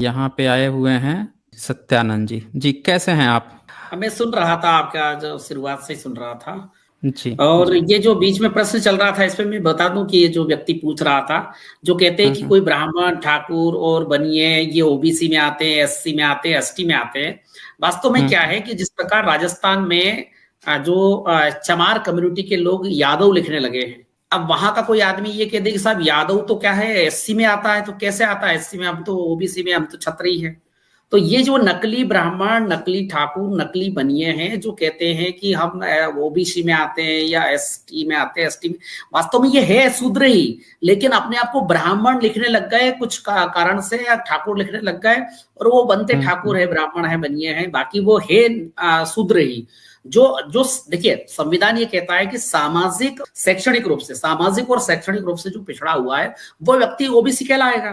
यहाँ पे आए हुए हैं सत्यानंद जी। जी कैसे हैं आप? मैं सुन रहा था, आपका जो शुरुआत से ही सुन रहा था। जी और जी। ये जो बीच में प्रश्न चल रहा था, इसमें मैं बता दूं कि ये जो व्यक्ति पूछ रहा था, जो कहते हैं कि हम्म। कोई ब्राह्मण ठाकुर और बनिए ये ओबीसी में आते हैं, एससी में आते हैं, एसटी में आते हैं। वास्तव में क्या हम्म। है कि जिस प्रकार राजस्थान में चमार कम्युनिटी के लोग यादव लिखने लगे हैं। अब वहां का कोई आदमी ये कह दे कि साहब यादव तो क्या है, एससी में आता है, तो कैसे आता है एससी में, हम तो ओबीसी में, हम तो क्षत्रिय है। तो ये जो नकली ब्राह्मण, नकली ठाकुर, नकली बनिए हैं, जो कहते हैं कि हम ओबीसी में आते हैं या एसटी में आते हैं, एसटी में, वास्तव में ये है शूद्र ही, लेकिन अपने आप को ब्राह्मण लिखने लग गए कुछ कारण से, या ठाकुर लिखने लग गए, और वो बनते ठाकुर है, ब्राह्मण है, बनिए हैं, बाकी वो है शूद्र ही। जो जो देखिए, संविधान ये कहता है कि सामाजिक शैक्षणिक रूप से, सामाजिक और शैक्षणिक रूप से जो पिछड़ा हुआ है वो व्यक्ति ओबीसी कहलाएगा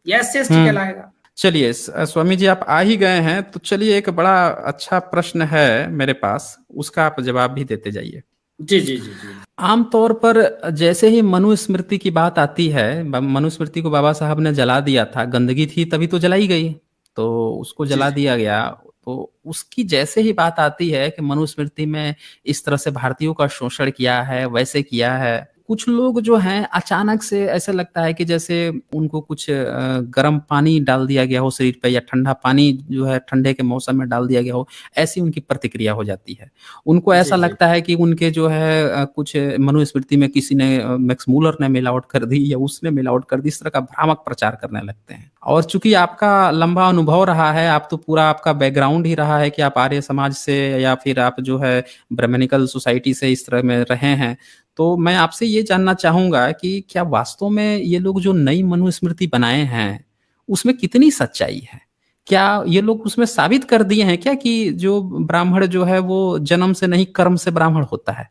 या एससी एसटी हम्म। कहलाएगा। चलिए स्वामी जी, आप आ ही गए हैं तो चलिए, एक बड़ा अच्छा प्रश्न है मेरे पास, उसका आप जवाब भी देते जाइए। जी जी जी जी। आमतौर पर जैसे ही मनुस्मृति की बात आती है, मनुस्मृति को बाबा साहब ने जला दिया था, गंदगी थी तभी तो जलाई गई, तो उसको जी जला जी दिया गया। तो उसकी जैसे ही बात आती है कि मनुस्मृति में इस तरह से भारतीयों का शोषण किया है, वैसे किया है, कुछ लोग जो हैं अचानक से ऐसा लगता है कि जैसे उनको कुछ गर्म पानी डाल दिया गया हो शरीर पे, या ठंडा पानी जो है ठंडे के मौसम में डाल दिया गया हो, ऐसी उनकी प्रतिक्रिया हो जाती है। उनको जी ऐसा जी। लगता है कि उनके जो है कुछ मनुस्मृति में किसी ने, मैक्स मूलर ने मिलावट कर दी या उसने मिलावट कर दी, इस तरह का भ्रामक प्रचार करने लगते हैं। और चूंकि आपका लंबा अनुभव रहा है, आप तो पूरा आपका बैकग्राउंड ही रहा है कि आप आर्य समाज से या फिर आप जो है ब्राह्मणिकल सोसाइटी से इस तरह में रहे हैं, तो मैं आपसे ये जानना चाहूंगा कि क्या वास्तव में ये लोग जो नई मनुस्मृति बनाए हैं उसमें कितनी सच्चाई है? क्या ये लोग उसमें साबित कर दिए हैं क्या कि जो ब्राह्मण जो है वो जन्म से नहीं कर्म से ब्राह्मण होता है?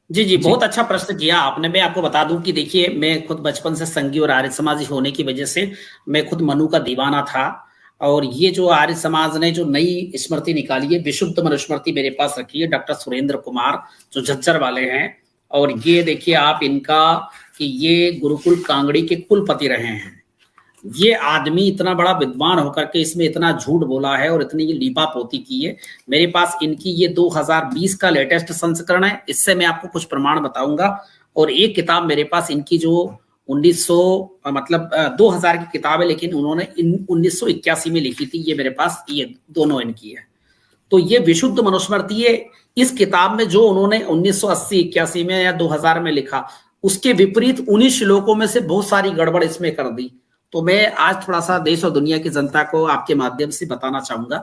जी जी, जी बहुत अच्छा प्रश्न किया आपने। मैं आपको बता दूं कि देखिए, मैं खुद बचपन से संघी और आर्य समाजी होने की वजह से मैं खुद मनु का दीवाना था। और ये जो आर्य समाज ने जो नई स्मृति निकाली है, विशुद्ध मनुस्मृति, मेरे पास रखी है डॉक्टर सुरेंद्र कुमार, जो झज्जर वाले हैं। और ये देखिए आप इनका, कि ये गुरुकुल कांगड़ी के कुलपति रहे हैं। ये आदमी इतना बड़ा विद्वान होकर के इसमें इतना झूठ बोला है और इतनी ये लीपा पोती की है। मेरे पास इनकी ये 2020 का लेटेस्ट संस्करण है, इससे मैं आपको कुछ प्रमाण बताऊंगा। और एक किताब मेरे पास इनकी जो 1900 मतलब 2000 की किताब है, लेकिन उन्होंने 1981 में लिखी थी, ये मेरे पास ये दोनों इनकी है। तो ये विशुद्ध मनुस्मृति है। इस किताब में जो उन्होंने 1980 81 में या 2000 में लिखा, उसके विपरीत 19 श्लोकों में से बहुत सारी गड़बड़ इसमें कर दी। तो मैं आज थोड़ा सा देश और दुनिया की जनता को आपके माध्यम से बताना चाहूंगा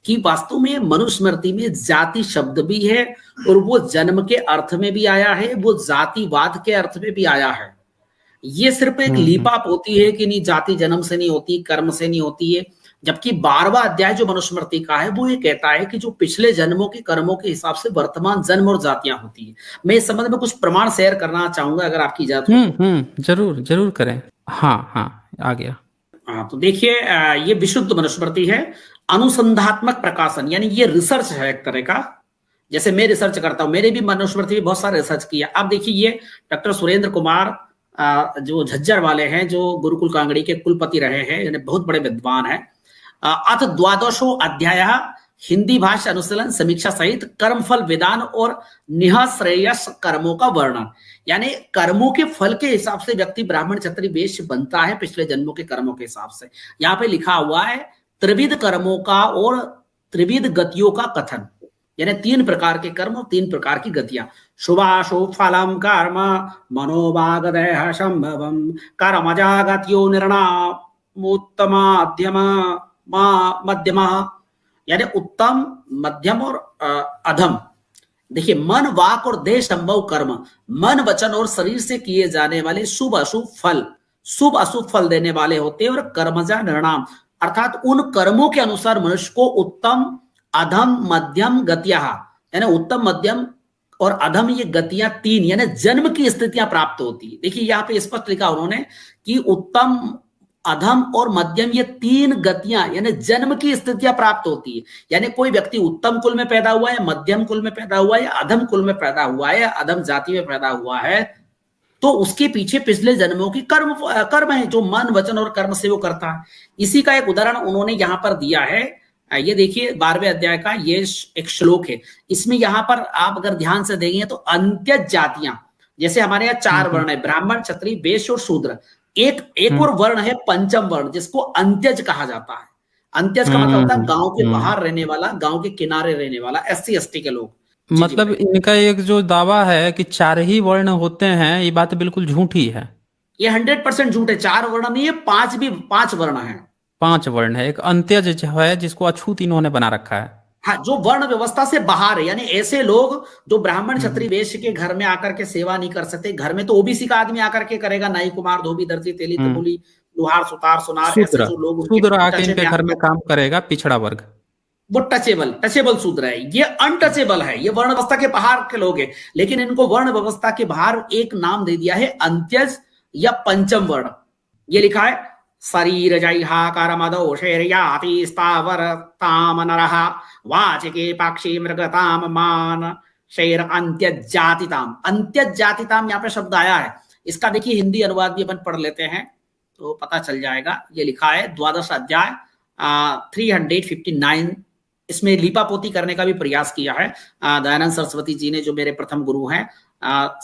कि वास्तव में मनुस्मृति में जाति शब्द भी है, और वो जन्म के अर्थ में भी आया है, वो जातिवाद के अर्थ में भी आया है। ये सिर्फ एक हम्म। लीपाप होती है कि नहीं, जाति जन्म से नहीं होती, कर्म से नहीं होती है। जबकि 12वां अध्याय जो मनुस्मृति का है, वो ये कहता है कि जो पिछले जन्मों के कर्मों के हिसाब से वर्तमान जन्म और जातियां होती है। मैं इस संबंध में कुछ प्रमाण शेयर करना चाहूंगा, अगर आपकी इजाजत हो तो। जरूर जरूर करें। हाँ हाँ, आ गया। हाँ, तो देखिए, ये विशुद्ध मनुस्मृति है। अनुसंधात्मक प्रकाशन, यानी ये रिसर्च है एक तरह का। जैसे मैं रिसर्च करता हूं, मेरे भी मनुस्मृति में बहुत सारा रिसर्च किया। अब देखिए, ये डॉक्टर सुरेंद्र कुमार जो झज्जर वाले हैं, जो गुरुकुल कांगड़ी के कुलपति रहे हैं, यानी बहुत बड़े विद्वान हैं। अथ द्वादशो अध्याय हिंदी भाषा अनुशीलन समीक्षा सहित कर्मफल विधान और निःश्रेयस कर्मों का वर्णन, यानी कर्मों के फल के हिसाब से व्यक्ति ब्राह्मण क्षत्रिय वैश्य बनता है, पिछले जन्मों के कर्मों के हिसाब से। यहाँ पे लिखा हुआ है त्रिविध कर्मों का और त्रिविध गतियों का कथन, यानी 3 प्रकार के कर्म और 3 प्रकार की गतियां। शुभाशुभ फलम कर्म मनोभागदेह संभवम कर्मजा गतियो निर्णय मध्यमा, यानी उत्तम, मध्यम और अधम। देखिए, मन वाक और देह संभव कर्म, मन वचन और शरीर से किए जाने वाले शुभ अशुभ फल, शुभ अशुभ फल देने वाले होते हैं। और कर्मजा निर्णाम, अर्थात उन कर्मों के अनुसार मनुष्य को उत्तम, अधम, मध्यम गतियां, यानी उत्तम, मध्यम और अधम, ये गतियां 3, यानी जन्म की स्थितियां प्राप्त होती है। देखिए यहाँ पे स्पष्ट लिखा उन्होंने कि उत्तम, अधम और मध्यम, ये 3 गतियां यानी जन्म की स्थितियां प्राप्त होती है। यानी कोई व्यक्ति उत्तम कुल में पैदा हुआ है, मध्यम कुल में पैदा हुआ है, या अधम कुल में पैदा हुआ है, या अधम जाति में पैदा हुआ है, तो उसके पीछे पिछले जन्मों की कर्म है, जो मन वचन और कर्म से वो करता है। इसी का एक उदाहरण उन्होंने यहाँ पर दिया है। ये देखिए 12वें अध्याय का ये एक श्लोक है। इसमें यहाँ पर आप अगर ध्यान से देखेंगे तो अंत्यज जातियां, जैसे हमारे यहाँ 4 वर्ण है, ब्राह्मण, क्षत्रिय, वैश्य और शूद्र। एक और वर्ण है पंचम वर्ण, जिसको अंत्यज कहा जाता है। अंत्यज का मतलब होता है गांव के बाहर रहने वाला, गांव के किनारे रहने वाला, SC ST के लोग। मतलब इनका एक जो दावा है कि 4 ही वर्ण होते हैं, ये बात बिल्कुल झूठी है। ये 100% झूठ है। 4 वर्ण नहीं है, 5 वर्ण है। 5 वर्ण है। एक अंत्यज जो है जिसको अछूत इन्होंने बना रखा है। हाँ, जो वर्ण व्यवस्था से बाहर है, यानी ऐसे लोग जो ब्राह्मण, क्षत्रिय, वैश्य के घर में आकर के सेवा नहीं कर सकते। घर में तो OBC का आदमी आकर के करेगा, नाई, कुमार, धोबी, दर्जी, तेली, तबूली, लोहार, सुतार, सुनार, ऐसे जो लोग शूद्र आके इनके घर में काम करेगा, पिछड़ा वर्ग, वो टचेबल शूद्र है। ये अनटचेबल है, ये वर्ण व्यवस्था के बाहर के लोग हैं। लेकिन इनको वर्ण व्यवस्था के बाहर एक नाम दे दिया है, अंत्यज या पंचम वर्ण। ये लिखा है शरीर जैहाकार मदो शैर्याति स्थावर ताम नरः वाचिके पक्षी मृगताम मान शैर अंत्यज जातिताम। अंत्यज जातिताम यहाँ पे शब्द आया है। इसका देखिए हिंदी अनुवाद भी अपन पढ़ लेते हैं तो पता चल जाएगा। ये लिखा है 12 अध्याय 359। इसमें लीपापोती करने का भी प्रयास किया है दयानंद सरस्वती जी ने, जो मेरे प्रथम गुरु हैं।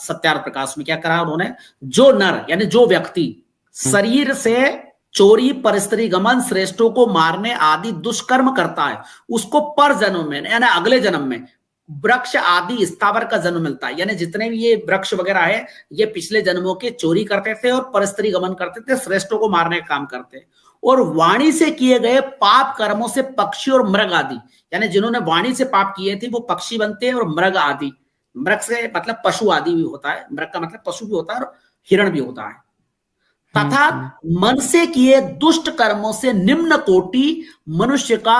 सत्यार्थ प्रकाश में क्या करा उन्होंने, जो नर यानी जो व्यक्ति शरीर से चोरी, परस्त्री गमन, श्रेष्ठों को मारने आदि दुष्कर्म करता है, उसको पर जन्म में यानी अगले जन्म में वृक्ष आदि स्थावर का जन्म मिलता है। यानी जितने भी ये वृक्ष वगैरह है, ये पिछले जन्मों के चोरी करते थे और परस्त्री गमन करते थे, श्रेष्ठों को मारने का काम करते। और वाणी से किए गए पाप कर्मों से पक्षी और मृग आदि, यानी जिन्होंने वाणी से पाप किए थे वो पक्षी बनते हैं, और मृग आदि, मृग से मतलब पशु आदि भी होता है, मृग का मतलब पशु भी होता है और हिरण भी होता है। तथा मन से किए दुष्ट कर्मों से निम्न कोटि मनुष्य का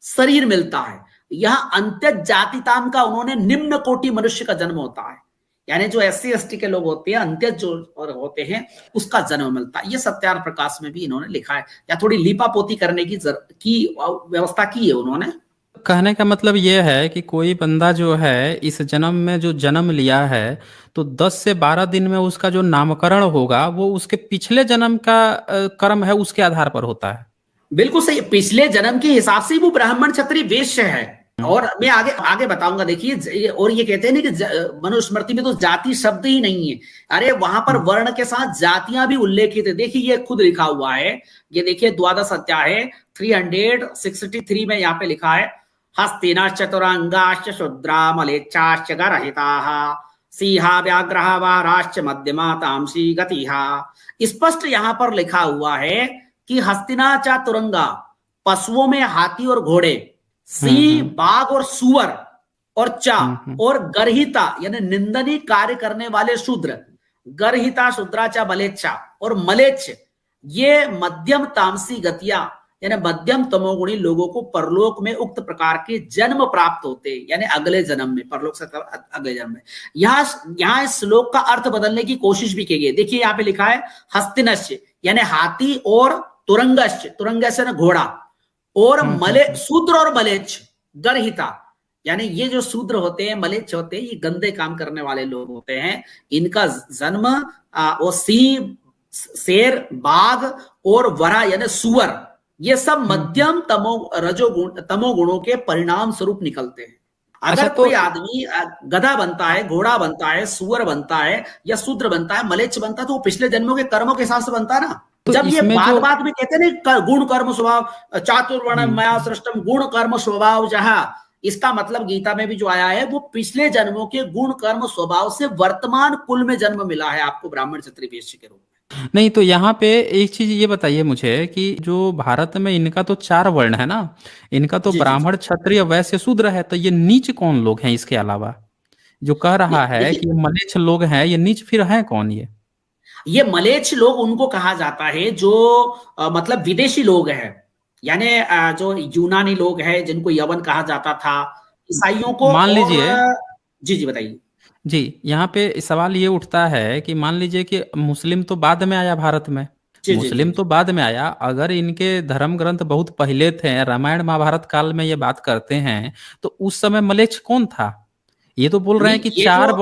शरीर मिलता है। यह अंत्यज जातिताम का उन्होंने निम्न कोटि मनुष्य का जन्म होता है, यानी जो SC ST के लोग होते हैं, अंत्यज जो और होते हैं, उसका जन्म मिलता है। ये सत्यार्थ प्रकाश में भी इन्होंने लिखा है, या थोड़ी लीपापोती करने की व्यवस्था की है उन्होंने। कहने का मतलब ये है कि कोई बंदा जो है इस जन्म में जो जन्म लिया है, तो 10 से 12 दिन में उसका जो नामकरण होगा वो उसके पिछले जन्म का कर्म है, उसके आधार पर होता है। बिल्कुल सही, पिछले जन्म के हिसाब से वो ब्राह्मण, क्षत्रिय, वैश्य है। और मैं आगे बताऊंगा। देखिए, और ये कहते हैं ना कि मनुस्मृति में तो जाति शब्द ही नहीं है। अरे वहां पर वर्ण के साथ जातियां भी उल्लेखित है। देखिए ये खुद लिखा हुआ है। ये देखिए 12 अध्याय 363 में यहाँ पे लिखा है, हस्तिनाश्च चतुरांगाश्च शूद्रा मलेच्छाश्च गरहिताः सिंहा व्याघ्रः वाराश्च मध्यमा तामसी गतिहा। स्पष्ट यहाँ पर लिखा हुआ है कि हस्तिना चातुरंगा, पशुओं में हाथी और घोड़े, सिंह, बाघ और सुअर, और चा और गर्हिता यानी निंदनीय कार्य करने वाले शूद्र, गर्हिता, शूद्राचा, मलेच्छा और मलेच्छ, ये मध्यम तामसी गतियां यानी मध्यम तमोगुणी लोगों को परलोक में उक्त प्रकार के जन्म प्राप्त होते हैं, यानी अगले जन्म में, परलोक से अगले जन्म में। यहाँ इस श्लोक का अर्थ बदलने की कोशिश भी की गई। देखिए यहाँ पे लिखा है हस्तिनश्च यानी हाथी, और तुरंगश्च, तुरंगश्च यानी घोड़ा, और शूद्र और मलेच्छ, गर्हिता यानी ये जो शूद्र होते हैं, मलेच्छ होते हैं, ये गंदे काम करने वाले लोग होते हैं। इनका जन्म वो सिंह, शेर, बाघ और वरा यानी सुअर, ये सब मध्यम तमोगुणों के परिणाम स्वरूप निकलते हैं। अगर कोई आदमी गधा बनता है, घोड़ा बनता है, सुअर बनता है, या शूद्र बनता है, मलेच्छ बनता है, तो वो पिछले जन्मों के कर्मों के हिसाब से बनता है ना। तो जब ये बात में कहते हैं ना गुण कर्म स्वभाव चातुर्वर्ण मया सृष्टम गुण कर्म स्वभाव जहां, इसका मतलब गीता में भी जो आया है वो पिछले जन्मों के गुण कर्म स्वभाव से वर्तमान कुल में जन्म मिला है आपको ब्राह्मण, क्षत्रिय, वैश्य के रूप में। नहीं तो यहाँ पे एक चीज ये बताइए मुझे कि जो भारत में इनका तो 4 वर्ण है ना, इनका तो ब्राह्मण, क्षत्रिय, वैश्य, शूद्र है, तो ये नीच कौन लोग हैं इसके अलावा? जो कह रहा है कि मलेच्छ लोग हैं, ये नीच फिर हैं कौन? ये मलेच्छ लोग उनको कहा जाता है जो मतलब विदेशी लोग हैं, यानी जो यूनानी लोग हैं, जिनको यवन कहा जाता था, ईसाइयों को। मान लीजिए, जी बताइए। जी, यहाँ पे सवाल ये उठता है कि मान लीजिए कि मुस्लिम तो बाद में आया भारत में, मुस्लिम तो बाद में आया, अगर इनके धर्म ग्रंथ बहुत पहले थे, रामायण महाभारत काल में ये बात करते हैं, तो उस समय मलेच्छ कौन था? ये तो बोल रहे हैं नहीं कि ये जो, चार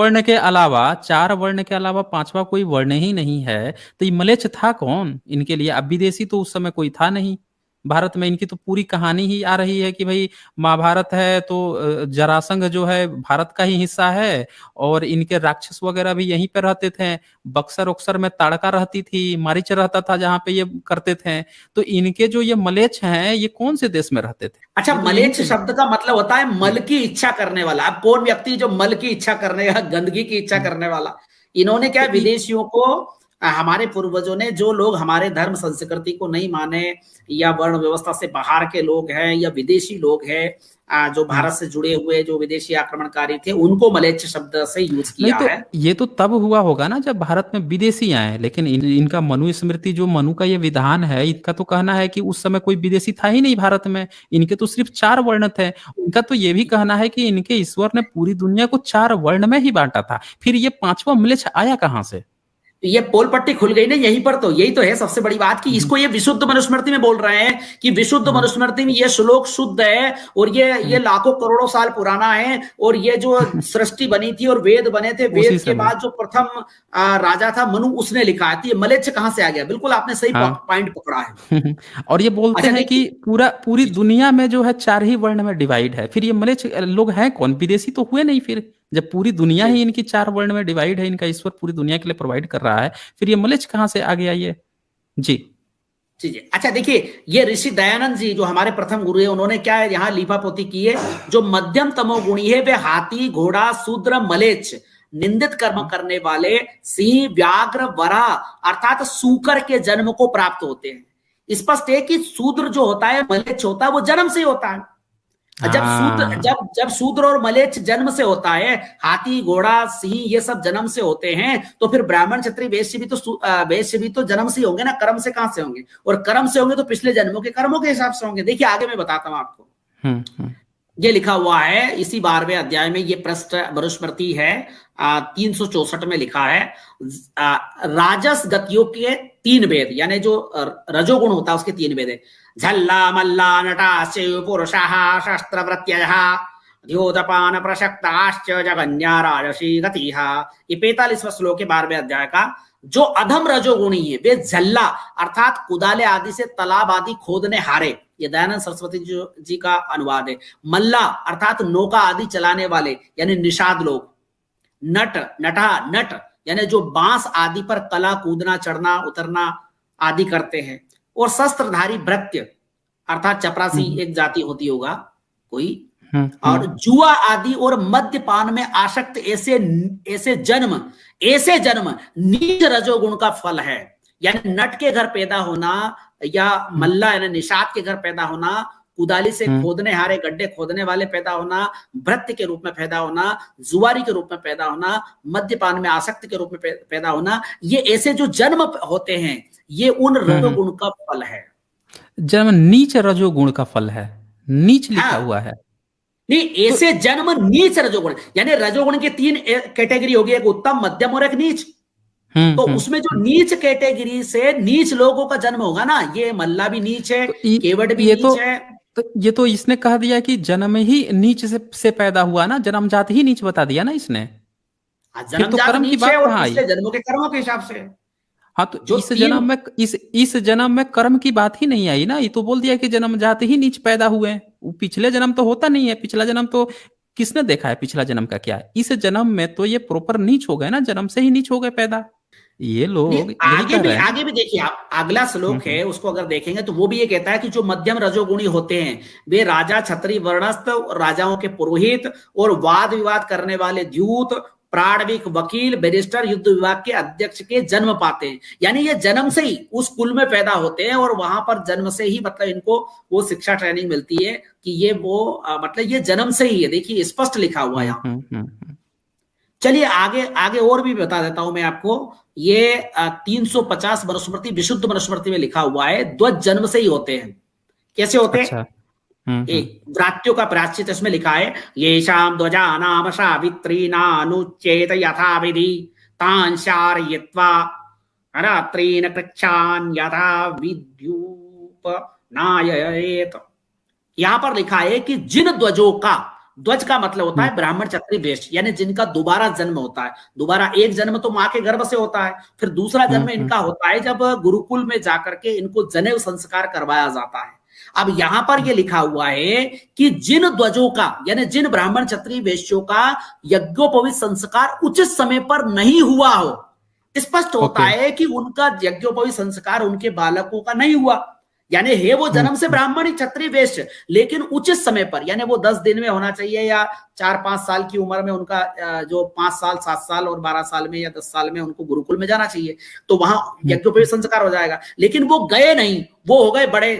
वर्ण के अलावा पांचवा कोई वर्ण ही नहीं है, तो ये म्लेच्छ था कौन इनके लिए? अब विदेशी तो उस समय कोई था नहीं भारत में। इनकी तो पूरी कहानी ही आ रही है कि भाई महाभारत है तो जरासंध जो है भारत का ही हिस्सा है, और इनके राक्षस वगैरह भी यहीं पे रहते थे। बक्सर उक्सर में ताड़का रहती थी, मारीच रहता था जहाँ पे ये करते थे। तो इनके जो ये मलेच्छ हैं ये कौन से देश में रहते थे? अच्छा, ये तो यहीं मलेच्छ पे। शब्द का मतलब होता है मल की इच्छा करने वाला। अब कौन व्यक्ति जो मल की इच्छा करने या गंदगी की इच्छा हम्म। करने वाला, इन्होंने क्या तो विदेशियों को, हमारे पूर्वजों ने, जो लोग हमारे धर्म संस्कृति को नहीं माने या वर्ण व्यवस्था से बाहर के लोग हैं या विदेशी लोग हैं, जो हम्म। भारत से जुड़े हुए जो विदेशी आक्रमणकारी थे, उनको मलेच्छ शब्द से यूज नहीं किया तो है। ये तो तब हुआ होगा ना जब भारत में विदेशी आए, लेकिन इनका मनुस्मृति जो मनु का ये विधान है, इनका तो कहना है कि उस समय कोई विदेशी था ही नहीं भारत में। इनके तो सिर्फ चार वर्ण थे। इनका तो ये भी कहना है कि इनके ईश्वर ने पूरी दुनिया को चार वर्ण में ही बांटा था। फिर ये पांचवा म्लेच्छ आया कहाँ से? ये पोल पट्टी खुल गई ना यहीं पर। तो यही तो है सबसे बड़ी बात कि हम्म। इसको ये विशुद्ध मनुस्मृति में बोल रहे हैं कि विशुद्ध हम्म। मनुस्मृति में ये श्लोक शुद्ध है, और ये हम्म। लाखों करोड़ों साल पुराना है। और ये जो सृष्टि बनी थी और वेद बने थे, उसी वेद के समय। बाद जो प्रथम राजा था मनु, उसने लिखा है। तो ये मलेच्छ कहां से आ गया? बिल्कुल आपने सही हाँ। पॉइंट पकड़ा है। और ये बोलते अच्छा हैं कि देखिए, पूरी जी जी दुनिया में जो है चार ही वर्ण में डिवाइड है। फिर ये म्लेच्छ लोग हैं कौन? विदेशी तो हुए नहीं फिर। जब पूरी दुनिया जी ही इनकी चार वर्ण में डिवाइड है, इनका ईश्वर पूरी दुनिया के लिए प्रोवाइड कर रहा है, फिर ये म्लेच्छ कहाँ से आ गया ये? जी। जी जी। अच्छा देखिए, ये ऋषि दयानंद जी जो हमारे प्रथम गुरु है, उन्होंने क्या है यहाँ लीपापोती की है। जो मध्यम तमोगुणी है वे हाथी, घोड़ा, शूद्र, मलेच्छ, निंदित कर्म करने वाले, सिंह, व्याघ्र, वराह अर्थात सूकर के जन्म को प्राप्त होते हैं। स्पष्ट है कि शूद्र जो होता है, मलेच्छ होता है, वो जन्म से होता है। हाँ। जब शूद्र और मलेच्छ जन्म से होता है, हाथी, घोड़ा, सिंह ये सब जन्म से होते हैं, तो फिर ब्राह्मण, क्षत्रिय, वैश्य भी तो जन्म से होंगे ना, कर्म से कहां से होंगे? और कर्म से होंगे तो पिछले जन्मों के कर्मों के हिसाब से होंगे। देखिए आगे मैं बताता हूं आपको। हम्म। ये लिखा हुआ है इसी 12वें अध्याय में, ये पृष्ठ मनुस्मृति है 364 में लिखा है। राजस गतियों के तीन भेद, यानी जो रजोगुण होता है उसके तीन भेद है। झल्ला, मल्ला, नटा, शिव, पुरुषः, शस्त्र वृत्ययः, द्योतपान प्रसक्ताश्च जगन्या राजसी गतिः। ये 45वां श्लोक है 12वें अध्याय का। जो अधम रजोगुणी है वे झल्ला अर्थात कुदाले आदि से तालाब आदि खोदने हारे, ये दयानंद सरस्वती जी का अनुवाद है। मल्ला अर्थात नौका आदि चलाने वाले यानी निषाद लोग। नट यानी जो बांस आदि पर कला, कूदना, चढ़ना, उतरना आदि करते हैं। और शस्त्रधारी भृत्य अर्थात चपरासी एक जाति होती होगा कोई। और जुआ आदि और मद्यपान में आसक्त ऐसे जन्म नीच रजोगुण का फल है। यानी नट के घर पैदा होना, या मल्ला यानी निषाद के घर पैदा होना, कुदाली से खोदने हारे, गड्ढे खोदने वाले पैदा होना, भृत्य के रूप में पैदा होना, जुआरी के रूप में पैदा होना, मद्यपान में आसक्त के रूप में पैदा होना, ये ऐसे जो जन्म होते हैं ये उन रजोगुण का फल है। जन्म नीच रजोगुण का फल है, नीच लिखा हुआ है। नहीं, ऐसे जन्म नीच रजोगुण, यानी रजोगुण की तीन कैटेगरी होगी, एक उत्तम, मध्यम और एक नीच। तो उसमें जो नीच कैटेगरी से नीच लोगों का जन्म होगा ना, ये मल्ला भी नीच है, केवट भी नीच है। तो ये तो इसने कह दिया कि जन्म ही नीच से पैदा हुआ ना, जन्मजात ही नीच बता दिया ना इसने। फिर तो कर्म की बात कहाँ आई? पिछले जन्मों के कर्मों के हिसाब से। हाँ तो इस जन्म में कर्म की बात ही नहीं आई ना। ये तो बोल दिया कि जन्मजात ही नीच पैदा हुए हैं। पिछले जन्म तो होता नहीं है। पिछला जन्म तो किसने देखा है? पिछला जन्म का क्या है? इस जन्म में तो ये प्रॉपर नीच हो गए ना, जन्म से ही नीच हो गए पैदा। ये लोग यही कह रहे हैं। आगे भी देखिए आप, अगला श्लोक है उसको अगर देखेंगे तो वो भी ये कहता है कि जो मध्यम रजोगुणी होते हैं वे राजा, क्षत्रिय, वर्णस्थ, राजाओं के पुरोहित और वाद विवाद करने वाले द्यूत, प्राणविक, वकील, बैरिस्टर, युद्ध विभाग के अध्यक्ष के जन्म पाते हैं। यानी ये जन्म से ही उस कुल में पैदा होते हैं और वहां पर जन्म से ही मतलब इनको वो शिक्षा ट्रेनिंग मिलती है कि ये वो मतलब ये जन्म से ही है। देखिए स्पष्ट लिखा हुआ है यहाँ। चलिए आगे और भी बता देता हूं मैं आपको। ये 350 मनुस्मृति, विशुद्ध मनुस्मृति में लिखा हुआ है ध्वज जन्म से ही होते हैं। कैसे होते हैं? एक व्रात्यों का प्रायश्चित इसमें लिखा है, ये शाम ध्वजा नाम सावित्री नानुच्चेत यथा विधि तान शारयित्वा रात्रीन कृच्छान यथा विद्युप नाययेत। यहां पर लिखा है कि जिन ध्वजों का ध्वज का मतलब होता है ब्राह्मण क्षत्रिय वैश्य, यानी जिनका दोबारा जन्म होता है। दोबारा एक जन्म तो माँ के गर्भ से होता है, फिर दूसरा जन्म इनका होता है जब गुरुकुल में जाकर के इनको जनेऊ संस्कार करवाया जाता है। अब यहां पर ये लिखा हुआ है कि जिन ध्वजों का, यानी जिन ब्राह्मण क्षत्रिय वैश्यों का यज्ञोपवीत संस्कार उचित समय पर नहीं हुआ हो, स्पष्ट होता है कि उनका यज्ञोपवीत संस्कार उनके बालकों का नहीं हुआ, यानी है वो जन्म से ब्राह्मण क्षत्रिय वैश्य, लेकिन उचित समय पर, यानी वो 10 दिन में होना चाहिए या 4-5 साल की उम्र में उनका जो 5 साल 7 साल और 12 साल में या 10 साल में उनको गुरुकुल में जाना चाहिए, तो वहां यज्ञोपवीत संस्कार हो जाएगा। लेकिन वो गए नहीं, वो हो गए बड़े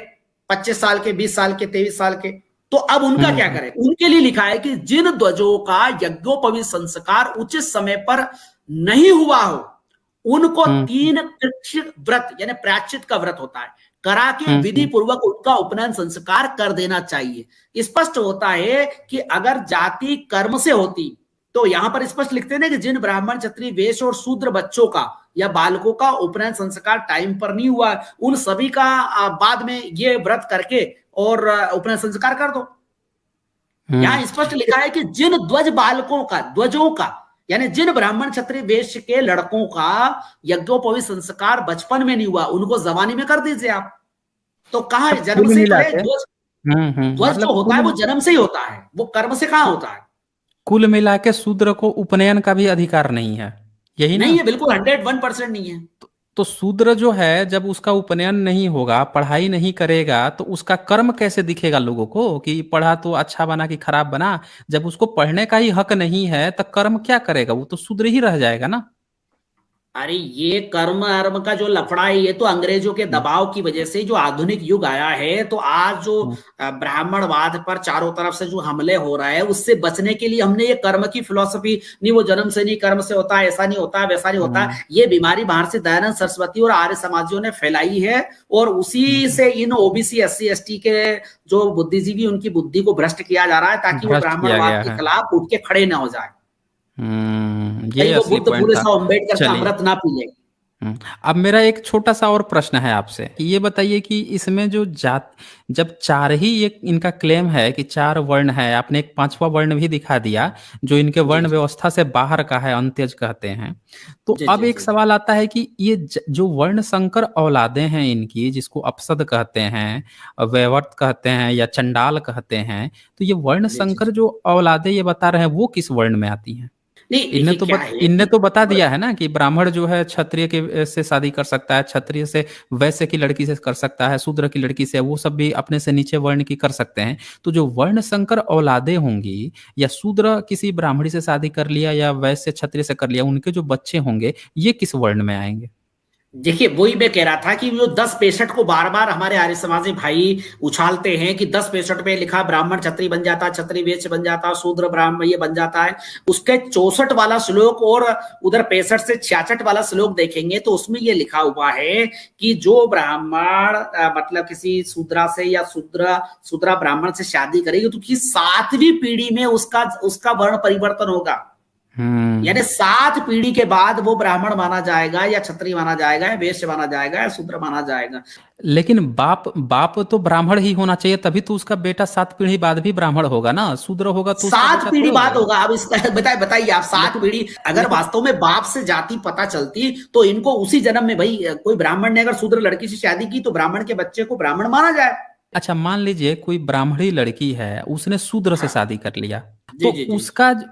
25 साल के, 20 साल के, 23 साल के, तो अब उनका क्या करें? उनके लिए लिखा है कि जिन ध्वजों का यज्ञोपवीत संस्कार उचित समय पर नहीं हुआ हो, उनको 3 व्रत, यानी प्रायश्चित का व्रत होता है, करा के विधि पूर्वक उनका उपनयन संस्कार कर देना चाहिए। स्पष्ट होता है कि अगर जाति कर्म से होती, तो यहां पर स्पष्ट लिखते हैं ना कि जिन ब्राह्मण क्षत्रिय वैश्य और शूद्र बच्चों का या बालकों का उपनयन संस्कार टाइम पर नहीं हुआ, उन सभी का बाद में ये व्रत करके और उपनयन संस्कार कर दो। यहां स्पष्ट लिखा है कि जिन ध्वज बालकों का, ध्वजों का, यानी जिन ब्राह्मण क्षत्रिय वैश्य के लड़कों का यज्ञोपवीत संस्कार बचपन में नहीं हुआ, उनको जवानी में कर दीजिए आप। तो कहां है? जन्म से ध्वज, ध्वज जो होता है वो जन्म से ही होता है, वो कर्म से कहां होता है? कुल मिला के शूद्र को उपनयन का भी अधिकार नहीं है, यही नहीं ना? है, बिल्कुल 101% नहीं है। तो शूद्र जो है, जब उसका उपनयन नहीं होगा, पढ़ाई नहीं करेगा, तो उसका कर्म कैसे दिखेगा लोगों को कि पढ़ा तो अच्छा बना कि खराब बना? जब उसको पढ़ने का ही हक नहीं है तो कर्म क्या करेगा? वो तो शूद्र ही रह जाएगा ना। अरे ये कर्म अर्म का जो लफड़ा है, ये तो अंग्रेजों के दबाव की वजह से जो आधुनिक युग आया है, तो आज जो ब्राह्मणवाद पर चारों तरफ से जो हमले हो रहा है, उससे बचने के लिए हमने ये कर्म की फिलॉसफी, नहीं वो जन्म से नहीं कर्म से होता है, ऐसा नहीं होता है, वैसा नहीं होता है, ये बीमारी बाहर से दयानंद सरस्वती और आर्य समाजियों ने फैलाई है, और उसी से इन ओबीसी SC ST के जो बुद्धिजीवी, उनकी बुद्धि को भ्रष्ट किया जा रहा है, ताकि वो ब्राह्मणवाद के खिलाफ उठ के खड़े ना हो जाए। ये वो असली बुद्ध पॉइंट पूरे था। सा अम्बेडकर का अमृत ना पी ले। अब मेरा एक छोटा सा और प्रश्न है आपसे, ये बताइए कि इसमें जो जात, जब 4 ही एक इनका क्लेम है कि 4 वर्ण है, आपने एक 5वां वर्ण भी दिखा दिया जो इनके वर्ण व्यवस्था से बाहर का है, अंत्यज कहते हैं, तो अब एक सवाल आता है कि ये जो वर्ण संकर औलादे हैं इनकी, जिसको अपसद कहते हैं, वैवर्त कहते हैं या चंडाल कहते हैं, तो ये वर्ण संकर जो औलादे ये बता रहे हैं, वो किस वर्ण में आती हैं? इनने तो बता दिया है ना कि ब्राह्मण जो है क्षत्रिय के से शादी कर सकता है, क्षत्रिय से वैश्य की लड़की से कर सकता है, शूद्र की लड़की से, वो सब भी अपने से नीचे वर्ण की कर सकते हैं। तो जो वर्ण संकर औलादे होंगी, या शूद्र किसी ब्राह्मणी से शादी कर लिया या वैश्य क्षत्रिय से कर लिया, उनके जो बच्चे होंगे ये किस वर्ण में आएंगे? देखिए, वही मैं कह रहा था कि वो 10-65 को बार बार हमारे आर्य समाजी भाई उछालते हैं कि 10-65 पे लिखा ब्राह्मण क्षत्रिय बन जाता, क्षत्रिय वैश्य बन जाता, शूद्र ब्राह्मण ये बन जाता है। उसके 64 वाला श्लोक और उधर 65 से 66 वाला श्लोक देखेंगे तो उसमें ये लिखा हुआ है कि जो ब्राह्मण मतलब किसी शूद्रा से या शूद्रा ब्राह्मण से शादी करेगी तो कि 7वीं पीढ़ी में उसका वर्ण परिवर्तन होगा, यानी 7 पीढ़ी के बाद वो ब्राह्मण माना जाएगा या क्षत्रिय माना जाएगा या वैश्य माना जाएगा या शूद्र माना जाएगा। लेकिन बाप तो ब्राह्मण ही होना चाहिए, तभी तो उसका बेटा 7 पीढ़ी बाद भी ब्राह्मण होगा ना, शूद्र होगा तो 7 पीढ़ी बाद होगा। अब इसका बताइए आप, 7 पीढ़ी अगर वास्तव में बाप से जाति पता चलती तो इनको उसी जन्म में, भाई कोई ब्राह्मण ने अगर शूद्र लड़की से शादी की तो ब्राह्मण के बच्चे को ब्राह्मण माना जाए। अच्छा, मान लीजिए कोई ब्राह्मणी लड़की है, उसने शूद्र से शादी कर लिया, तो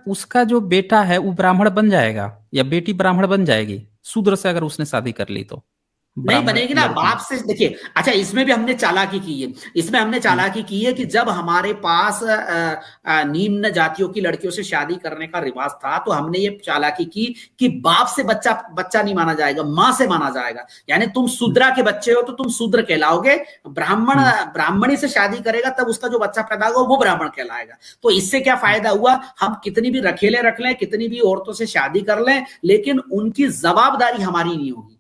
उसका जो बेटा है वो ब्राह्मण बन जाएगा या बेटी ब्राह्मण बन जाएगी शूद्र से, अगर उसने शादी कर ली तो? नहीं बनेगी ना, बाप से। देखिए, अच्छा इसमें भी हमने चालाकी की है, इसमें हमने चालाकी की है कि जब हमारे पास निम्न जातियों की लड़कियों से शादी करने का रिवाज था तो हमने ये चालाकी की कि बाप से बच्चा नहीं माना जाएगा, माँ से माना जाएगा। यानी तुम शूद्रा के बच्चे हो तो तुम शूद्र कहलाओगे, ब्राह्मणी से शादी करेगा तब उसका जो बच्चा पैदा होगा वो ब्राह्मण कहलाएगा। तो इससे क्या फायदा हुआ? हम कितनी भी रखेले रख लें, कितनी भी औरतों से शादी कर लें, लेकिन उनकी जवाबदारी हमारी नहीं होगी,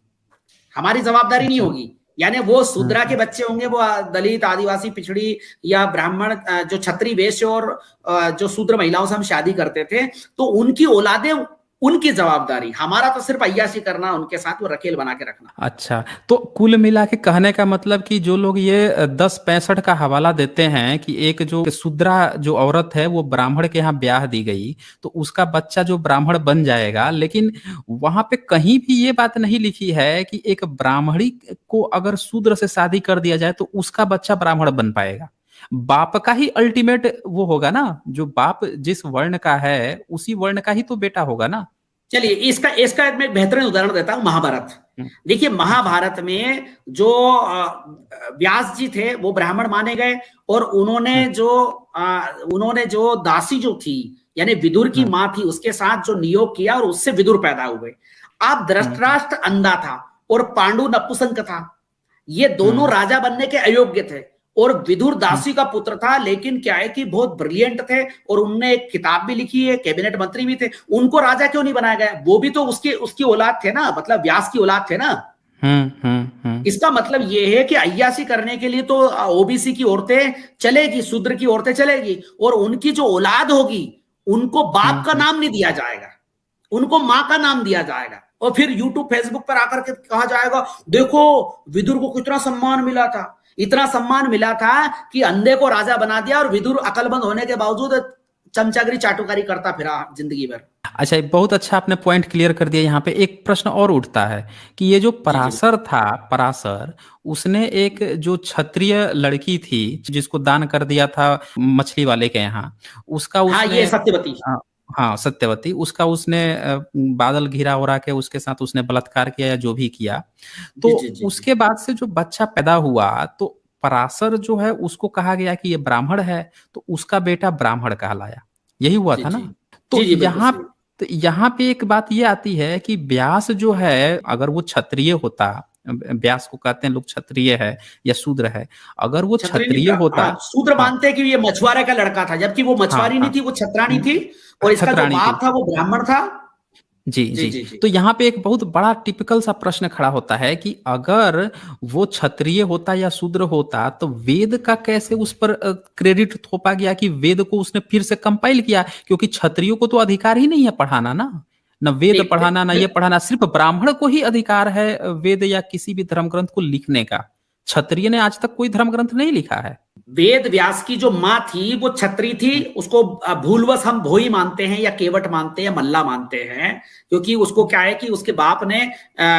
हमारी जवाबदारी नहीं होगी। यानी वो शूद्रा के बच्चे होंगे, वो दलित, आदिवासी, पिछड़ी या ब्राह्मण, जो क्षत्रिय वैश्य और जो शूद्र महिलाओं से हम शादी करते थे, तो उनकी औलादें उनकी जवाबदारी, हमारा तो सिर्फ अय्याशी करना, उनके साथ वो रखेल बना के रखना। अच्छा, तो कुल मिला के कहने का मतलब कि जो लोग ये 1065 का हवाला देते हैं कि एक जो शूद्रा जो औरत है वो ब्राह्मण के यहाँ ब्याह दी गई तो उसका बच्चा जो ब्राह्मण बन जाएगा, लेकिन वहां पे कहीं भी ये बात नहीं लिखी है कि एक ब्राह्मणी को अगर शूद्र से शादी कर दिया जाए तो उसका बच्चा ब्राह्मण बन पाएगा। बाप का ही अल्टीमेट वो होगा ना, जो बाप जिस वर्ण का है उसी वर्ण का ही तो बेटा होगा ना। चलिए इसका इसका मैं बेहतरीन उदाहरण देता हूं, महाभारत। देखिए महाभारत में जो व्यास जी थे वो ब्राह्मण माने गए, और उन्होंने जो दासी जो थी यानी विदुर की मां थी उसके साथ जो नियोग किया और उससे विदुर पैदा हुए। अब धृतराष्ट्र अंधा था और पांडु नपुंसक था, ये दोनों राजा बनने के अयोग्य थे, और विदुर दासी का पुत्र था, लेकिन क्या है कि बहुत ब्रिलियंट थे और उनने एक किताब भी लिखी है, कैबिनेट मंत्री भी थे। उनको राजा क्यों नहीं बनाया गया? वो भी तो उसकी औलाद थे ना, मतलब व्यास की औलाद थे ना। इसका मतलब ये है कि अय्याशी करने के लिए तो ओबीसी की औरतें चलेगी, शूद्र की औरतें चलेगी, और उनकी जो औलाद होगी उनको बाप का नाम नहीं दिया जाएगा, उनको मां का नाम दिया जाएगा। और फिर यूट्यूब फेसबुक पर आकर के कहा जाएगा देखो विदुर को कितना सम्मान मिला था, इतना सम्मान मिला था कि अंधे को राजा बना दिया, और विदुर अकलमंद होने के बावजूद चमचागिरी चाटुकारी करता फिरा जिंदगी भर। अच्छा, बहुत अच्छा आपने पॉइंट क्लियर कर दिया। यहाँ पे एक प्रश्न और उठता है कि ये जो पराशर था, पराशर उसने एक जो क्षत्रिय लड़की थी जिसको दान कर दिया था मछली वाले के यहाँ, उसका उसने ये सत्यवती, हाँ सत्यवती, उसका उसने बादल घिरा उड़ा के उसके साथ उसने बलात्कार किया या जो भी किया, तो उसके बाद से जो बच्चा पैदा हुआ तो पराशर जो है उसको कहा गया कि ये ब्राह्मण है, तो उसका बेटा ब्राह्मण कहलाया। यही हुआ था ना। तो यहाँ पे एक बात ये आती है कि व्यास जो है अगर वो क्षत्रिय होता, व्यास को कहते हैं लोग क्षत्रिय है या शूद्र है, अगर वो क्षत्रिय होता, शूद्र मानते हैं कि ये मछुआरे का लड़का था, जबकि वो मछुआरी नहीं थी, वो छत्राणी थी, और इसका जो बाप था वो ब्राह्मण था। जी। तो यहाँ पे एक बहुत बड़ा टिपिकल सा प्रश्न खड़ा होता है कि अगर वो क्षत्रिय होता या शूद्र होता तो वेद का कैसे उस पर क्रेडिट थोपा गया कि वेद को उसने फिर से कंपाइल किया, क्योंकि क्षत्रियों को तो अधिकार ही नहीं है पढ़ाना ना, न वेद पढ़ाना, ना ये पढ़ाना, सिर्फ ब्राह्मण को ही अधिकार है वेद या किसी भी धर्म ग्रंथ को लिखने का। क्षत्रिय ने आज तक कोई धर्म ग्रंथ नहीं लिखा है। वेद व्यास की जो मां थी वो छत्री थी, उसको भूलवश हम भोई मानते हैं या केवट मानते हैं या मल्ला मानते हैं, क्योंकि उसको क्या है कि उसके बाप ने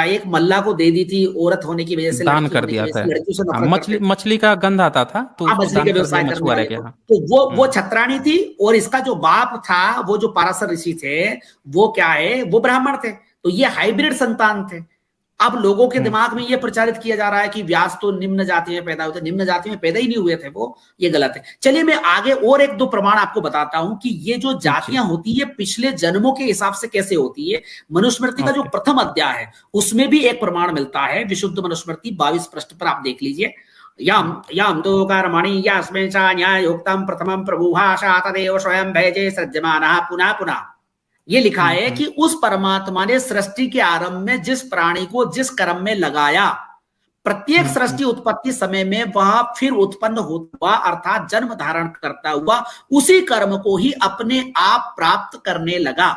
एक मल्ला को दे दी थी, औरत होने की वजह से दान कर दिया था, मछली का गंध आता था तो मछली का व्यवसाय करने वाले, तो वो छत्राणी थी, और इसका जो बाप था वो जो पराशर ऋषि थे वो क्या है, वो ब्राह्मण थे, तो ये हाइब्रिड संतान थे। अब लोगों के दिमाग में ये प्रचारित किया जा रहा है कि व्यास तो निम्न जाति में पैदा हुए थे, निम्न जाति में पैदा ही नहीं हुए थे वो, ये गलत है। चलिए मैं आगे और एक दो प्रमाण आपको बताता हूं कि ये जो जातियां होती है पिछले जन्मों के हिसाब से कैसे होती है। मनुस्मृति का जो प्रथम अध्याय है उसमें भी एक प्रमाण मिलता है, विशुद्ध मनुस्मृति 22 पृष्ठ पर आप देख लीजिए। याम तो कर्मणि यास्मिन् च न्यायोक्तं प्रथमं प्रभुः तदेव स्वयं भजे सृज्यमानः पुनः पुनः। ये लिखा है कि उस परमात्मा ने सृष्टि के आरंभ में जिस प्राणी को जिस कर्म में लगाया, प्रत्येक सृष्टि उत्पत्ति समय में वह फिर उत्पन्न हुआ, अर्थात जन्म धारण करता हुआ उसी कर्म को ही अपने आप प्राप्त करने लगा।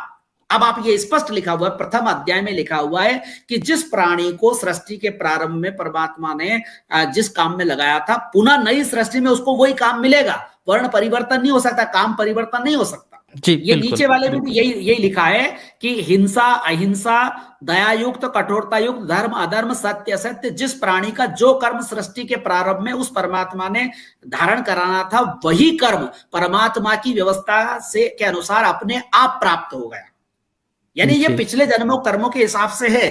अब आप ये स्पष्ट लिखा हुआ है, प्रथम अध्याय में लिखा हुआ है कि जिस प्राणी को सृष्टि के प्रारंभ में परमात्मा ने जिस काम में लगाया था, पुनः नई सृष्टि में उसको वही काम मिलेगा। वर्ण परिवर्तन नहीं हो सकता, काम परिवर्तन नहीं हो सकता। ये नीचे वाले में भी यही लिखा है कि हिंसा अहिंसा दयायुक्त कठोरता युक्त धर्म अधर्म सत्य असत्य, जिस प्राणी का जो कर्म सृष्टि के प्रारंभ में उस परमात्मा ने धारण कराना था वही कर्म परमात्मा की व्यवस्था से के अनुसार अपने आप प्राप्त हो गया। यानी ये पिछले जन्मों कर्मों के हिसाब से है।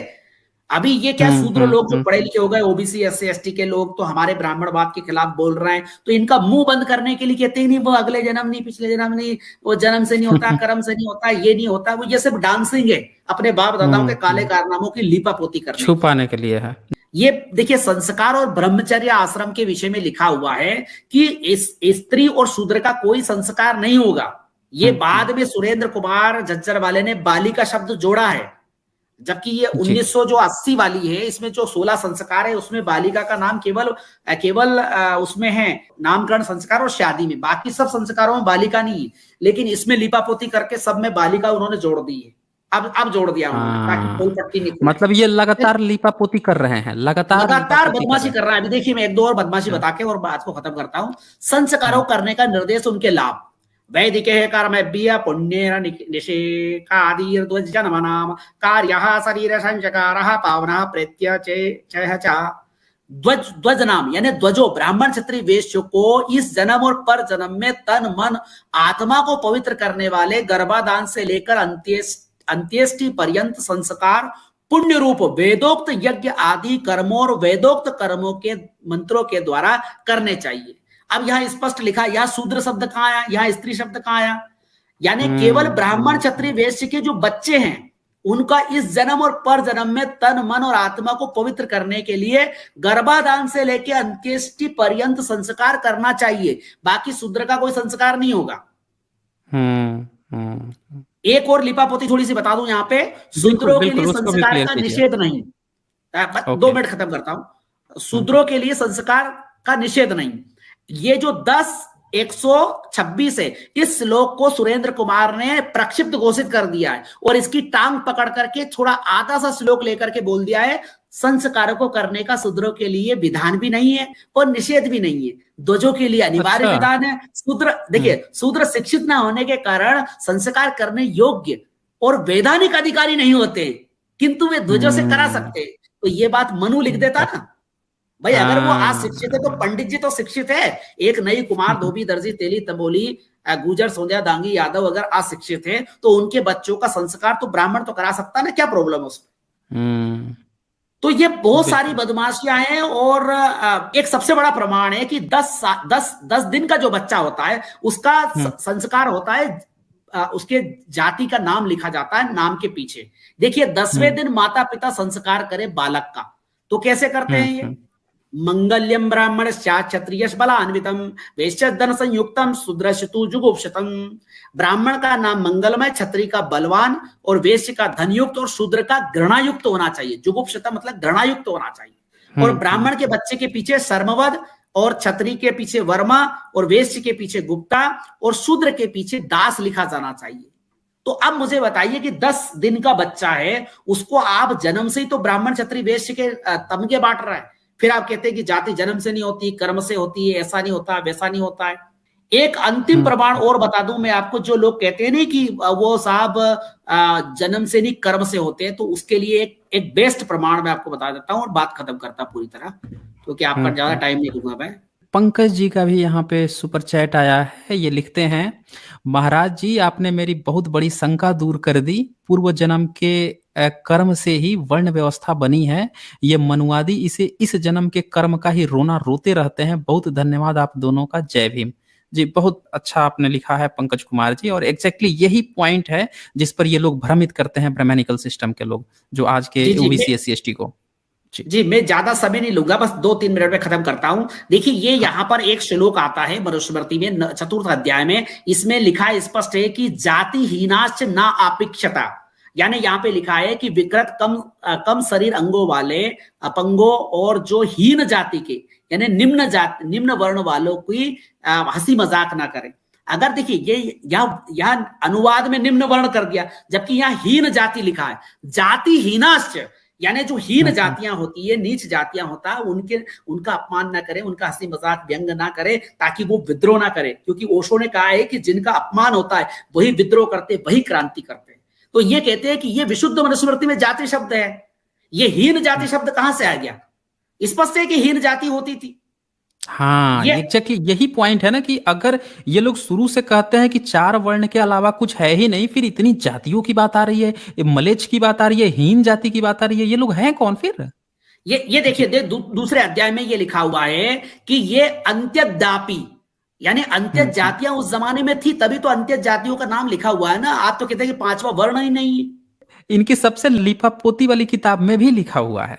अभी ये क्या शूद्र लोग जो पढ़े लिखे हो गए, ओबीसी एससी एसटी के लोग तो हमारे ब्राह्मणवाद के खिलाफ बोल रहे हैं, तो इनका मुंह बंद करने के लिए कहते ही नहीं वो अगले जन्म नहीं, पिछले जन्म नहीं, वो जन्म से नहीं होता, कर्म से नहीं होता, ये नहीं होता, वो ये सिर्फ डांसिंग है, अपने बाप दादाओं के काले कारनामों की लिपापोती करने, छुपाने के लिए है। ये देखिए संस्कार और ब्रह्मचर्य आश्रम के विषय में लिखा हुआ है कि इस स्त्री और शूद्र का कोई संस्कार नहीं होगा। ये बाद में सुरेंद्र कुमार झज्जर वाले ने बालिका शब्द जोड़ा है, जबकि ये 1980 वाली है, इसमें जो 16 संस्कार है उसमें बालिका का नाम केवल उसमें है नामकरण संस्कार और शादी में, बाकी सब संस्कारों में बालिका नहीं है, लेकिन इसमें लिपापोती करके सब में बालिका उन्होंने जोड़ दी है। अब जोड़ दिया उन्होंने ताकि कोई पट्टी नहीं खुले। मतलब ये लगातार लिपापोती कर रहे हैं, लगातार बदमाशी कर रहा है। अभी देखिए मैं एक दो और बदमाशी बता के और बात को खत्म करता हूं। संस्कारों करने का निर्देश, उनके लाभ। वैदिके कर्मभ्यः पुण्येन निषेकादिर्ध्वजनमनाम कार्यः शरीर संस्कारः पावनः प्रेत्य च ध्वज नाम यानी ध्वजो ब्राह्मण क्षत्रिय वैश्य को इस जन्म और पर जन्म में तन मन आत्मा को पवित्र करने वाले गर्भाधान से लेकर अंत्येष्टि पर्यंत संस्कार पुण्य रूप वेदोक्त यज्ञ आदि कर्मों और वेदोक्त कर्मों के मंत्रों के द्वारा करने चाहिए। अब यहां स्पष्ट लिखा, यहां शूद्र शब्द कहां आया, यहां स्त्री शब्द कहां आया? यानी केवल ब्राह्मण क्षत्रिय वैश्य के जो बच्चे हैं उनका इस जन्म और पर जन्म में तन मन और आत्मा को पवित्र करने के लिए गर्भाधान से लेकर अंत्येष्टि पर्यंत संस्कार करना चाहिए। बाकी शूद्र का कोई संस्कार नहीं होगा। एक और लिपापोती थोड़ी सी बता दूं यहां पे, शूद्रों के लिए संस्कार का निषेध नहीं। 2 मिनट खत्म करता हूं। शूद्रों के लिए संस्कार का निषेध नहीं। ये जो 10:126 है, इस श्लोक को सुरेंद्र कुमार ने प्रक्षिप्त घोषित कर दिया है और इसकी टांग पकड़ करके थोड़ा आधा सा श्लोक लेकर के बोल दिया है संस्कारों को करने का शूद्रों के लिए विधान भी नहीं है और निषेध भी नहीं है, ध्वजों के लिए अनिवार्य विधान है। शूद्र देखिए, शूद्र शिक्षित ना होने के कारण संस्कार करने योग्य और वैधानिक अधिकारी नहीं होते, किंतु वे ध्वजों से करा सकते। तो ये बात मनु लिख देता ना भाई, अगर वो अशिक्षित है तो पंडित जी तो शिक्षित है। एक नई कुमार धोबी दर्जी तेली तंबोली गुजर सोंधिया दांगी यादव अगर अशिक्षित है तो उनके बच्चों का संस्कार तो ब्राह्मण तो करा सकता है ना, क्या प्रॉब्लम है उसमें? तो ये बहुत सारी बदमाशियां हैं। और एक सबसे बड़ा प्रमाण है कि 10 दिन का जो बच्चा होता है उसका संस्कार होता है, उसके जाति का नाम लिखा जाता है नाम के पीछे। देखिए 10वें दिन माता पिता संस्कार करे बालक का, तो कैसे करते हैं ये? मंगल्यम ब्राह्मण क्षत्रिय बलान्वितम वैश्य धन संयुक्तम शूद्रस्तु जुगुप्सितम। ब्राह्मण का नाम मंगलमय, क्षत्रिय का बलवान और वैश्य का धनयुक्त और शूद्र का घृणायुक्त होना चाहिए। जुगुप्सितम मतलब घृणायुक्त होना चाहिए। और ब्राह्मण के बच्चे के पीछे शर्मवद और क्षत्रिय के पीछे वर्मा और वैश्य के पीछे गुप्ता और शूद्र के पीछे दास लिखा जाना चाहिए। तो अब मुझे बताइए कि 10 दिन का बच्चा है, उसको आप जन्म से ही तो ब्राह्मण क्षत्रिय वैश्य के तमगे बांट रहा है। फिर आप कहते हैं कि जाति जन्म से नहीं होती, कर्म से होती है, ऐसा नहीं होता, वैसा नहीं होता है। एक अंतिम प्रमाण और बता दूं मैं आपको, जो लोग कहते हैं नहीं कि वो साहब जन्म से नहीं कर्म से होते हैं, तो उसके लिए एक बेस्ट प्रमाण मैं आपको बता देता हूं और बात खत्म करता पूरी तरह, क्योंकि आपका ज्यादा टाइम नहीं दूंगा मैं। पंकज जी का भी यहाँ पे सुपर चैट आया है। ये लिखते हैं, महाराज जी आपने मेरी बहुत बड़ी शंका दूर कर दी। पूर्व जन्म के कर्म से ही वर्ण व्यवस्था बनी है। ये मनुवादी इसे इस जन्म के कर्म का ही रोना रोते रहते हैं। बहुत धन्यवाद आप दोनों का, जय भीम। जी बहुत अच्छा आपने लिखा है पंकज कुमार जी, और एग्जैक्टली यही पॉइंट है जिस पर ये लोग भ्रमित करते हैं ब्राह्मणिकल सिस्टम के लोग, जो आज के ओबीसी एससी एसटी को। जी मैं ज्यादा समय नहीं लूंगा, बस 2-3 मिनट में खत्म करता हूं। देखिए ये यहाँ पर एक श्लोक आता है मनुस्मृति में 4th अध्याय में, इसमें लिखा स्पष्ट है कि जाति हीनाश्च ना अपेक्षता, यानी यहाँ पे लिखा है कि विकृत कम शरीर अंगों वाले, अपंगों और जो हीन जाति के यानी निम्न वर्ण वालों की हंसी मजाक ना करें। अगर देखिए ये यहाँ अनुवाद में निम्न वर्ण कर दिया, जबकि यहाँ हीन जाति लिखा है। जाति हीनाश्च यानी जो हीन जातियां होती है, नीच जातियां होता है, उनका अपमान ना करे, उनका हंसी मजाक व्यंग ना करे, ताकि वो विद्रोह ना करे। क्योंकि ओशो ने कहा है कि जिनका अपमान होता है वही विद्रोह करते, वही क्रांति करते। तो ये कहते हैं कि ये विशुद्ध मनुस्मृति में जाति शब्द है, ये हीन जाति शब्द कहां से आ गया? स्पष्ट है कि हीन जाति होती थी। हाँ एग्जैक्टली यही पॉइंट है ना, कि अगर ये लोग शुरू से कहते हैं कि 4 वर्ण के अलावा कुछ है ही नहीं, फिर इतनी जातियों की बात आ रही है, मलेच्छ की बात आ रही है, हीन जाति की बात आ रही है, ये लोग हैं कौन फिर? ये देखिए दूसरे अध्याय में ये लिखा हुआ है कि ये अंत्यदापी यानी अंत्य जातियां उस जमाने में थी, तभी तो अंत्य जातियों का नाम लिखा हुआ है ना। आप तो कहते हैं कि 5वां वर्ण ही नहीं है। इनकी सबसे लिपापोती वाली किताब में भी लिखा हुआ है।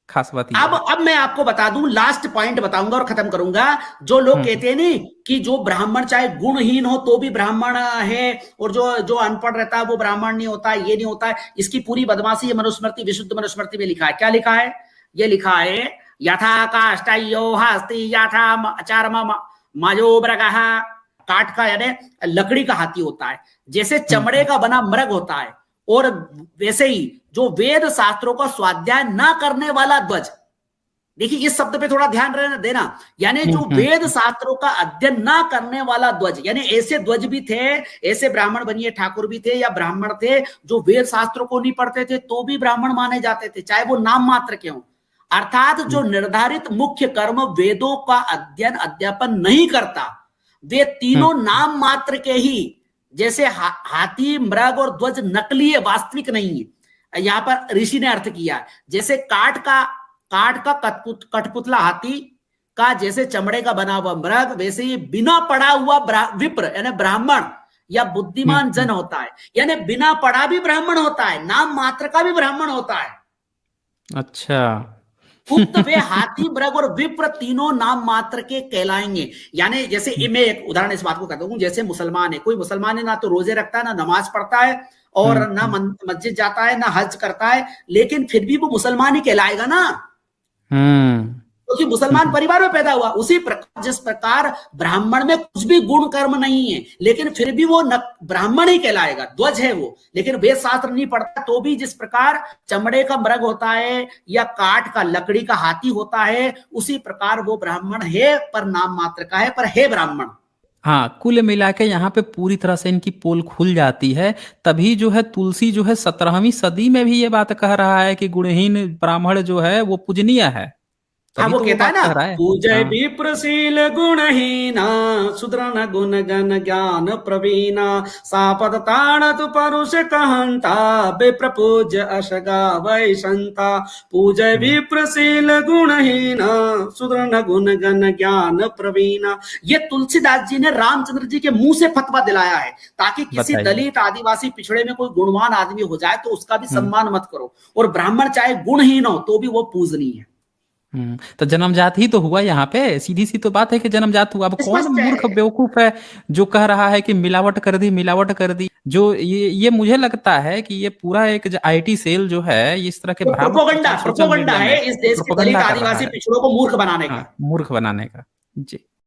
खास बात अब मैं आपको बता दूं, लास्ट पॉइंट बताऊंगा और खत्म करूंगा। जो लोग कहते हैं नहीं कि जो ब्राह्मण चाहे गुणहीन हो तो भी ब्राह्मण है, और जो अनपढ़ रहता है वो ब्राह्मण नहीं होता, ये नहीं होता है, इसकी पूरी बदमाशी है। मनुस्मृति, विशुद्ध मनुस्मृति में लिखा है। क्या लिखा है? ये लिखा है यथा काष्ठयो हस्ति यथा चार्म मायोब्रगः। काठ का यानी लकड़ी का हाथी होता है, जैसे चमड़े का बना मृग होता है, और वैसे ही जो वेद शास्त्रों का स्वाध्याय ना करने वाला ध्वज, देखिए इस शब्द पे थोड़ा ध्यान देना, यानी जो वेद शास्त्रों का अध्ययन ना करने वाला ध्वज, यानी ऐसे ध्वज भी थे, ऐसे ब्राह्मण बनिए ठाकुर भी थे या ब्राह्मण थे जो वेद शास्त्रों को नहीं पढ़ते थे तो भी ब्राह्मण माने जाते थे, चाहे वो नाम मात्र के हों। अर्थात जो निर्धारित मुख्य कर्म वेदों का अध्ययन अध्यापन नहीं करता, वे तीनों नाम मात्र के ही, जैसे हाथी, मृग और ध्वज नकली है, वास्तविक नहीं है। यहां पर ऋषि ने अर्थ किया, जैसे काठ का कठपुतला हाथी का जैसे चमड़े का बना हुआ मृग, वैसे ही बिना पढ़ा हुआ विप्र यानी ब्राह्मण या बुद्धिमान जन होता है, यानी बिना पढ़ा भी ब्राह्मण होता है, नाम मात्र का भी ब्राह्मण होता है। अच्छा। उक्त वे हाथी, मृग और विप्र तीनों नाम मात्र के कहलाएंगे। यानी जैसे मैं एक उदाहरण इस बात को कहता हूं, जैसे मुसलमान है, कोई मुसलमान है ना तो रोजे रखता है, ना नमाज पढ़ता है, और ना मस्जिद जाता है, ना हज करता है, लेकिन फिर भी वो मुसलमान ही कहलाएगा ना, क्योंकि मुसलमान परिवार में पैदा हुआ। उसी प्रकार जिस प्रकार ब्राह्मण में कुछ भी गुण कर्म नहीं है, लेकिन फिर भी वो ब्राह्मण ही कहलाएगा, ध्वज है वो, लेकिन वेद शास्त्र नहीं पढ़ता तो भी जिस प्रकार चमड़े का मृग होता है या काठ का, लकड़ी का हाथी होता है, उसी प्रकार वो ब्राह्मण है, पर नाम मात्र का है, पर है ब्राह्मण। हाँ, कुल मिला के यहाँ पे पूरी तरह से इनकी पोल खुल जाती है। तभी जो है तुलसी जो है 17वीं सदी में भी ये बात कह रहा है कि गुणहीन ब्राह्मण जो है वो पूजनीय है। हाँ, वो कहता है ना, पूजय हाँ। विप्रशील गुणहीना सुदृढ़ गुण गण ज्ञान प्रवीणा सापद ताड़त परुष कहंता विप्र पूज्य अशगा वैशंता। पूजय विप्रशील गुणहीना सुदृढ़ गुण गण ज्ञान प्रवीणा। ये तुलसीदास जी ने रामचंद्र जी के मुंह से फतवा दिलाया है, ताकि किसी दलित आदिवासी पिछड़े में कोई गुणवान आदमी हो जाए तो उसका भी सम्मान मत करो, और ब्राह्मण चाहे गुणहीन हो तो भी वो पूजनीय है। तो जन्मजात ही तो हुआ यहाँ पे, सीधी सी तो बात है कि जन्मजात हुआ। अब कौन मूर्ख बेवकूफ है जो कह रहा है कि मिलावट कर दी, मिलावट कर दी। जो ये मुझे लगता है कि ये पूरा एक आईटी सेल जो है इस तरह के प्रोपोगंडा है इस देश के दलित आदिवासी पिछड़ों को मूर्ख बनाने का, मूर्ख बनाने का। जी।